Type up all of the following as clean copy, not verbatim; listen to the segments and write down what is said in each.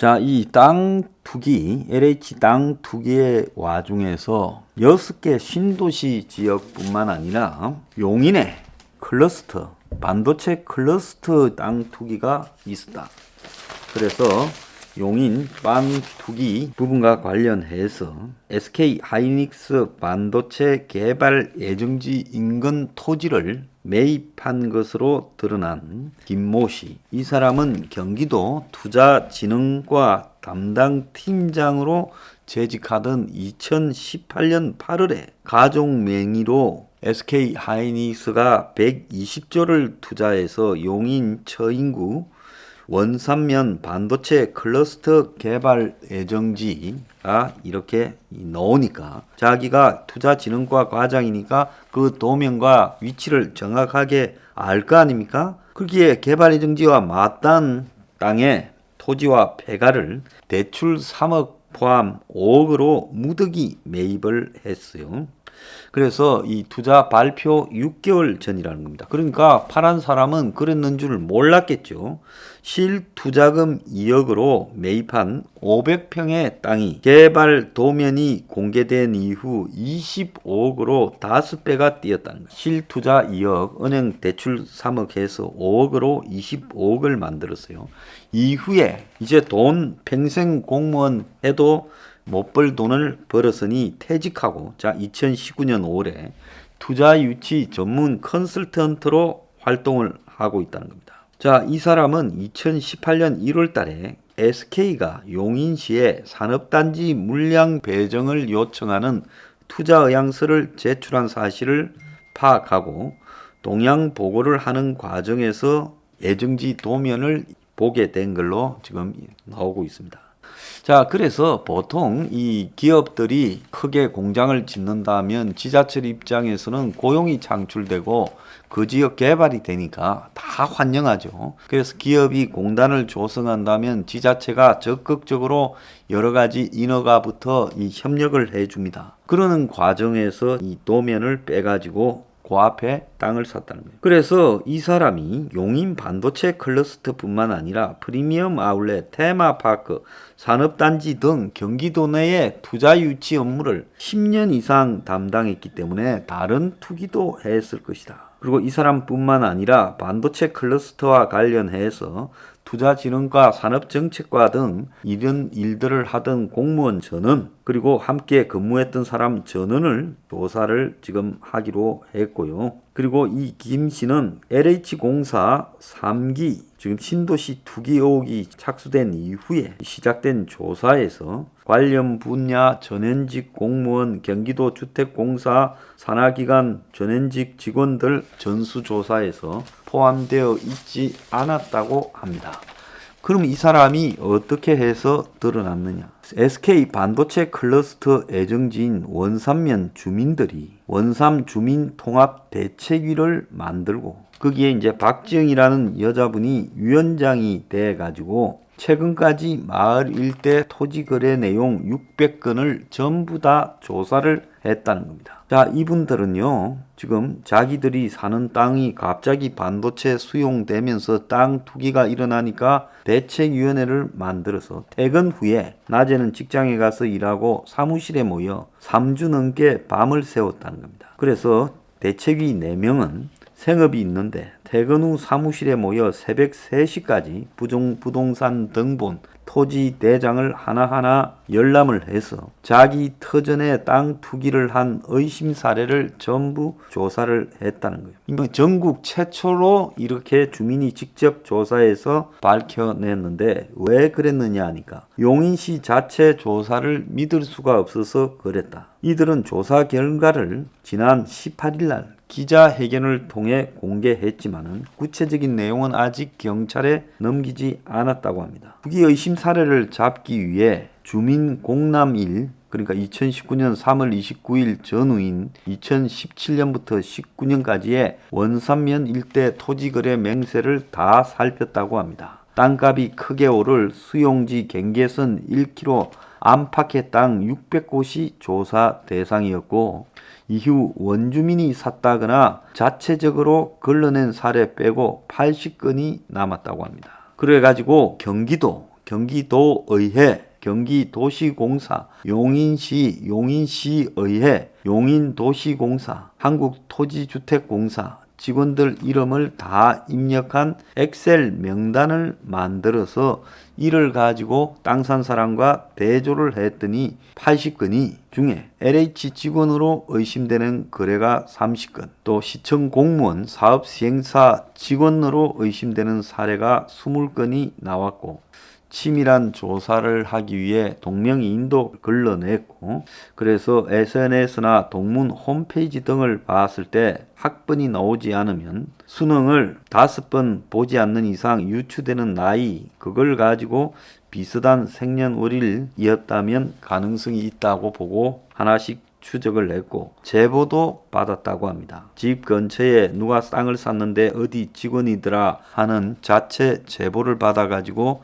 자, 이 땅 투기, LH 땅 투기의 와중에서 6개 신도시 지역뿐만 아니라 용인의 클러스터, 반도체 클러스터 땅 투기가 있었다. 그래서 용인 땅 투기 부분과 관련해서 SK 하이닉스 반도체 개발 예정지 인근 토지를 매입한 것으로 드러난 김모 씨. 이 사람은 경기도 투자진흥과 담당 팀장으로 재직하던 2018년 8월에 가족 명의로 SK 하이닉스가 120조를 투자해서 용인 처인구 원산면 반도체 클러스터 개발 예정지가 이렇게 나오니까 자기가 투자진흥과 과장이니까 그 도면과 위치를 정확하게 알 거 아닙니까? 거기에 개발 예정지와 맞닿은 땅에 토지와 폐가를 대출 3억 포함 5억으로 무더기 매입을 했어요. 그래서 이 투자 발표 6개월 전이라는 겁니다. 그러니까 파란 사람은 그랬는 줄 몰랐겠죠. 실투자금 2억으로 매입한 500평의 땅이 개발 도면이 공개된 이후 25억으로 5배가 뛰었다는 거예요. 실투자 2억, 은행 대출 3억 해서 5억으로 25억을 만들었어요. 이후에 이제 돈 평생 공무원 해도 못 벌 돈을 벌었으니 퇴직하고, 자, 2019년 5월에 투자 유치 전문 컨설턴트로 활동을 하고 있다는 겁니다. 자, 이 사람은 2018년 1월 달에 SK가 용인시에 산업단지 물량 배정을 요청하는 투자 의향서를 제출한 사실을 파악하고 동향 보고를 하는 과정에서 예정지 도면을 보게 된 걸로 지금 나오고 있습니다. 자, 그래서 보통 이 기업들이 크게 공장을 짓는다면 지자체 입장에서는 고용이 창출되고 그 지역 개발이 되니까 다 환영하죠. 그래서 기업이 공단을 조성한다면 지자체가 적극적으로 여러 가지 인허가부터 이 협력을 해줍니다. 그러는 과정에서 이 도면을 빼가지고 그 앞에 땅을 샀다는 거예요. 그래서 이 사람이 용인 반도체 클러스터뿐만 아니라 프리미엄 아울렛, 테마파크, 산업단지 등 경기도 내에 투자 유치 업무를 10년 이상 담당했기 때문에 다른 투기도 했을 것이다. 그리고 이 사람뿐만 아니라 반도체 클러스터와 관련해서 투자진흥과 산업정책과 등 이런 일들을 하던 공무원 전원, 그리고 함께 근무했던 사람 전원을 조사를 지금 하기로 했고요. 그리고 이 김 씨는 LH공사 3기 지금 신도시 투기 의혹이 착수된 이후에 시작된 조사에서 관련 분야 전현직 공무원, 경기도 주택공사 산하기관 전현직 직원들 전수조사에서 포함되어 있지 않았다고 합니다. 그럼 이 사람이 어떻게 해서 드러났느냐? SK 반도체 클러스터 예정지인 원산면 주민들이 원산 주민 통합 대책위를 만들고 거기에 이제 박지영이라는 여자분이 위원장이 돼 가지고 최근까지 마을 일대 토지 거래 내용 600건을 전부 다 조사를 했다는 겁니다. 자, 이분들은요, 지금 자기들이 사는 땅이 갑자기 반도체 수용되면서 땅 투기가 일어나니까 대책위원회를 만들어서 퇴근 후에 낮에는 직장에 가서 일하고 사무실에 모여 3주 넘게 밤을 새웠다는 겁니다. 그래서 대책위 4명은 생업이 있는데 퇴근 후 사무실에 모여 새벽 3시까지 부동산 등본 토지 대장을 하나하나 열람을 해서 자기 터전에 땅 투기를 한 의심 사례를 전부 조사를 했다는 거예요. 전국 최초로 이렇게 주민이 직접 조사해서 밝혀냈는데 왜 그랬느냐 하니까 용인시 자체 조사를 믿을 수가 없어서 그랬다. 이들은 조사 결과를 지난 18일 날 기자회견을 통해 공개했지만은 구체적인 내용은 아직 경찰에 넘기지 않았다고 합니다. 투기 의심 사례를 잡기 위해 주민 공람일, 그러니까 2019년 3월 29일 전후인 2017년부터 19년까지의 원산면 일대 토지거래 맹세를 다 살폈다고 합니다. 땅값이 크게 오를 수용지 경계선 1km 안팎의 땅 600곳이 조사 대상이었고 이후 원주민이 샀다거나 자체적으로 걸러낸 사례 빼고 80건이 남았다고 합니다. 그래가지고 경기도 경기도의회, 경기도시공사, 용인시, 용인시의회, 용인도시공사, 한국토지주택공사 직원들 이름을 다 입력한 엑셀 명단을 만들어서 이를 가지고 땅 산 사람과 대조를 했더니 80건이 중에 LH 직원으로 의심되는 거래가 30건, 또 시청 공무원, 사업 시행사 직원으로 의심되는 사례가 20건이 나왔고, 치밀한 조사를 하기 위해 동명이인도 걸러냈고, 그래서 SNS나 동문 홈페이지 등을 봤을 때 학번이 나오지 않으면 수능을 5번 보지 않는 이상 유추되는 나이, 그걸 가지고 비슷한 생년월일이었다면 가능성이 있다고 보고 하나씩 추적을 했고 제보도 받았다고 합니다. 집 근처에 누가 땅을 샀는데 어디 직원이더라 하는 자체 제보를 받아가지고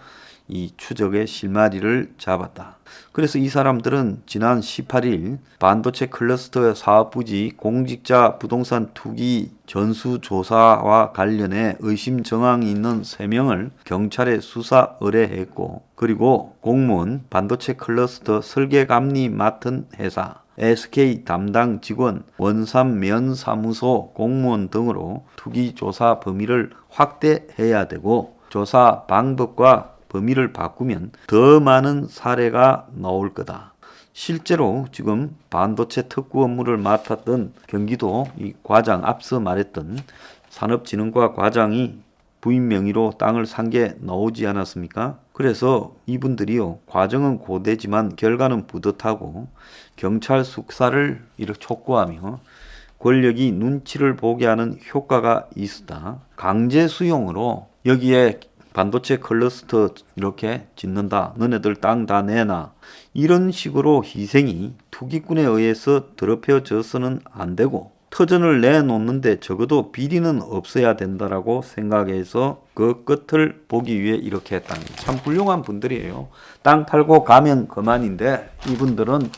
이 추적의 실마리를 잡았다. 그래서 이 사람들은 지난 18일 반도체 클러스터 사업부지 공직자 부동산 투기 전수조사와 관련해 의심 정황이 있는 3명을 경찰에 수사 의뢰했고, 그리고 공무원, 반도체 클러스터 설계감리 맡은 회사, SK 담당 직원, 원산 면사무소 공무원 등으로 투기 조사 범위를 확대해야 되고, 조사 방법과 범위를 바꾸면 더 많은 사례가 나올 거다. 실제로 지금 반도체 특구 업무를 맡았던 경기도 이 과장, 앞서 말했던 산업진흥과 과장이 부인 명의로 땅을 산 게 나오지 않았습니까? 그래서 이분들이요, 과정은 고되지만 결과는 뿌듯하고 경찰 수사를 이렇게 촉구하며 권력이 눈치를 보게 하는 효과가 있었다. 강제 수용으로 여기에 반도체 클러스터 이렇게 짓는다, 너네들 땅 다 내놔, 이런 식으로 희생이 투기꾼에 의해서 더럽혀져서는 안 되고, 터전을 내놓는데 적어도 비리는 없어야 된다라고 생각해서 그 끝을 보기 위해 이렇게 했다는, 참 훌륭한 분들이에요. 땅 팔고 가면 그만인데 이분들은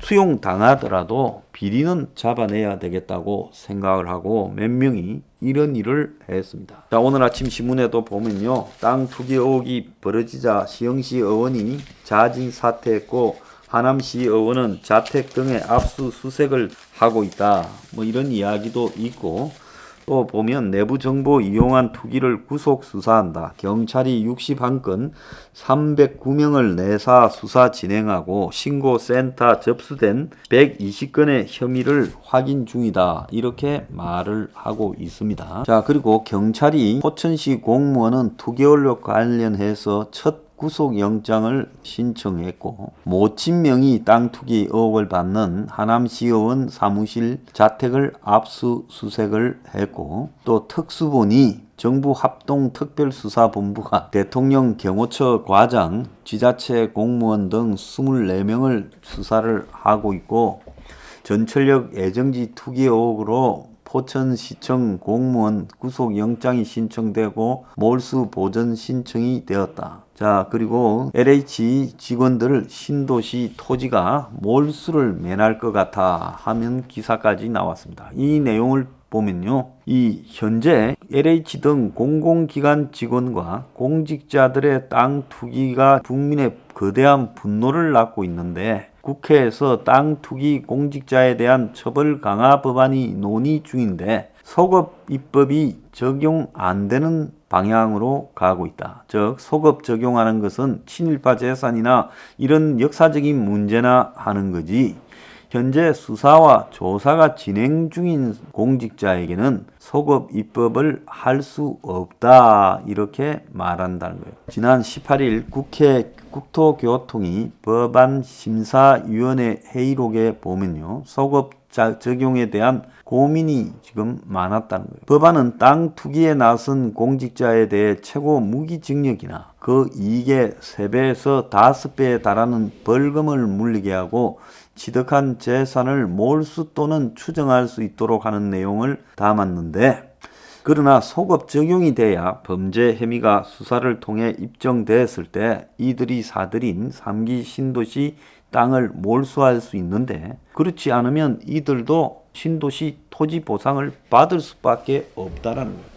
수용 당하더라도 비리는 잡아내야 되겠다고 생각을 하고 몇 명이 이런 일을 했습니다. 자, 오늘 아침 신문에도 보면요, 땅 투기 의혹이 벌어지자 시흥시 의원이 자진 사퇴했고 하남시 의원은 자택 등의 압수수색을 하고 있다, 뭐 이런 이야기도 있고, 또 보면 내부 정보 이용한 투기를 구속 수사한다. 경찰이 61건 309명을 내사 수사 진행하고 신고센터 접수된 120건의 혐의를 확인 중이다. 이렇게 말을 하고 있습니다. 자, 그리고 경찰이 포천시 공무원은 투기 의혹 관련해서 첫 구속영장을 신청했고, 모친명의 땅 투기 의혹을 받는 하남시의원 사무실 자택을 압수수색을 했고, 또 특수본이 정부 합동특별수사본부가 대통령 경호처 과장, 지자체 공무원 등 24명을 수사를 하고 있고, 전철역 애정지 투기 의혹으로 포천시청 공무원 구속영장이 신청되고 몰수 보전 신청이 되었다. 자, 그리고 LH 직원들 신도시 토지가 몰수를 면할 것 같아 하면 기사까지 나왔습니다. 이 내용을 보면요, 이 현재 LH 등 공공기관 직원과 공직자들의 땅 투기가 국민의 거대한 분노를 낳고 있는데, 국회에서 땅 투기 공직자에 대한 처벌 강화 법안이 논의 중인데 소급 입법이 적용 안 되는 방향으로 가고 있다. 즉, 소급 적용하는 것은 친일파 재산이나 이런 역사적인 문제나 하는 거지, 현재 수사와 조사가 진행 중인 공직자에게는 소급 입법을 할 수 없다, 이렇게 말한다는 거예요. 지난 18일 국회 국토교통위 법안심사위원회 회의록에 보면요, 소급 적용에 대한 고민이 지금 많았다는 거예요. 법안은 땅 투기에 나선 공직자에 대해 최고 무기징역이나 그 이익의 3배에서 5배에 달하는 벌금을 물리게 하고 취득한 재산을 몰수 또는 추정할 수 있도록 하는 내용을 담았는데, 그러나 소급 적용이 돼야 범죄 혐의가 수사를 통해 입증됐을 때 이들이 사들인 3기 신도시 땅을 몰수할 수 있는데, 그렇지 않으면 이들도 신도시 토지 보상을 받을 수밖에 없다라는 거예요.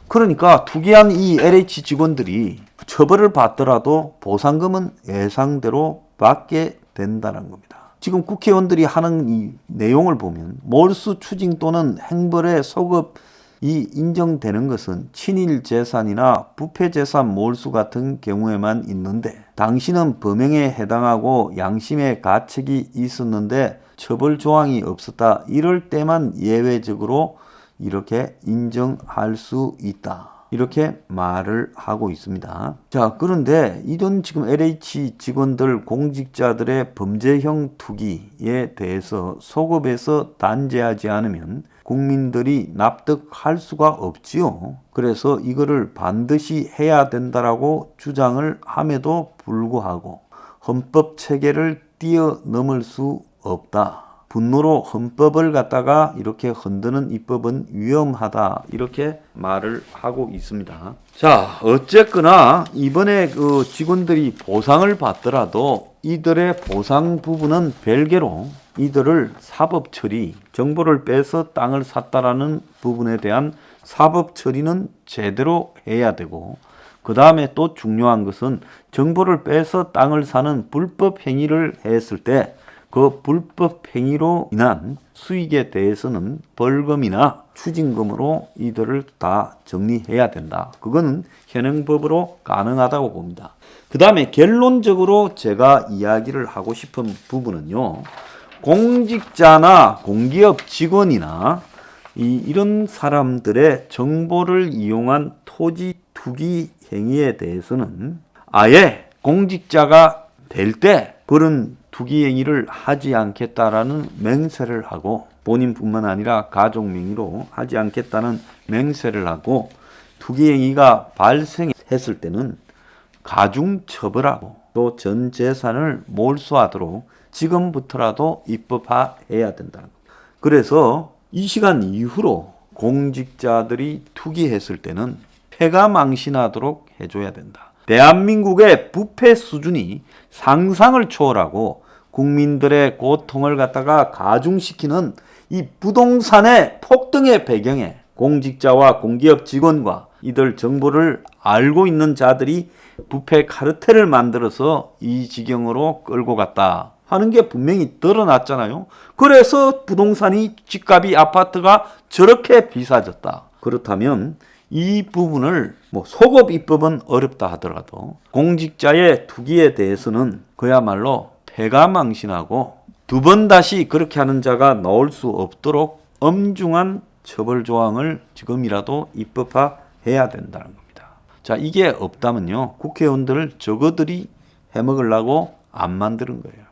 그러니까 투기한 이 LH 직원들이 처벌을 받더라도 보상금은 예상대로 받게 된다는 겁니다. 지금 국회의원들이 하는 이 내용을 보면 몰수 추징 또는 행벌의 소급이 인정되는 것은 친일 재산이나 부패 재산 몰수 같은 경우에만 있는데 당신은 범행에 해당하고 양심의 가책이 있었는데 처벌 조항이 없었다. 이럴 때만 예외적으로 이렇게 인정할 수 있다. 이렇게 말을 하고 있습니다. 자, 그런데 이런 지금 LH 직원들 공직자들의 범죄형 투기에 대해서 소급해서 단죄하지 않으면 국민들이 납득할 수가 없지요. 그래서 이거를 반드시 해야 된다라고 주장을 함에도 불구하고 헌법 체계를 뛰어넘을 수 없다. 분노로 헌법을 갖다가 이렇게 흔드는 입법은 위험하다. 이렇게 말을 하고 있습니다. 자, 어쨌거나 이번에 그 직원들이 보상을 받더라도 이들의 보상 부분은 별개로 이들을 사법 처리, 정보를 빼서 땅을 샀다라는 부분에 대한 사법 처리는 제대로 해야 되고, 그 다음에 또 중요한 것은 정보를 빼서 땅을 사는 불법 행위를 했을 때 그 불법 행위로 인한 수익에 대해서는 벌금이나 추징금으로 이들을 다 정리해야 된다. 그거는 현행법으로 가능하다고 봅니다. 그 다음에 결론적으로 제가 이야기를 하고 싶은 부분은요. 공직자나 공기업 직원이나 이런 사람들의 정보를 이용한 토지 투기 행위에 대해서는 아예 공직자가 될 때 그런 투기 행위를 하지 않겠다라는 맹세를 하고 본인뿐만 아니라 가족 명의로 하지 않겠다는 맹세를 하고 투기 행위가 발생했을 때는 가중 처벌하고 또 전 재산을 몰수하도록 지금부터라도 입법화해야 된다는 겁니다. 그래서 이 시간 이후로 공직자들이 투기했을 때는 패가 망신하도록 해줘야 된다. 대한민국의 부패 수준이 상상을 초월하고 국민들의 고통을 갖다가 가중시키는 이 부동산의 폭등의 배경에 공직자와 공기업 직원과 이들 정보를 알고 있는 자들이 부패 카르텔을 만들어서 이 지경으로 끌고 갔다 하는 게 분명히 드러났잖아요. 그래서 부동산이 집값이 아파트가 저렇게 비싸졌다. 그렇다면 이 부분을 소급 입법은 어렵다 하더라도 공직자의 투기에 대해서는 그야말로 패가망신하고 두 번 다시 그렇게 하는 자가 나올 수 없도록 엄중한 처벌 조항을 지금이라도 입법화해야 된다는 겁니다. 자, 이게 없다면요 국회의원들을 저거들이 해먹으려고 안 만드는 거예요.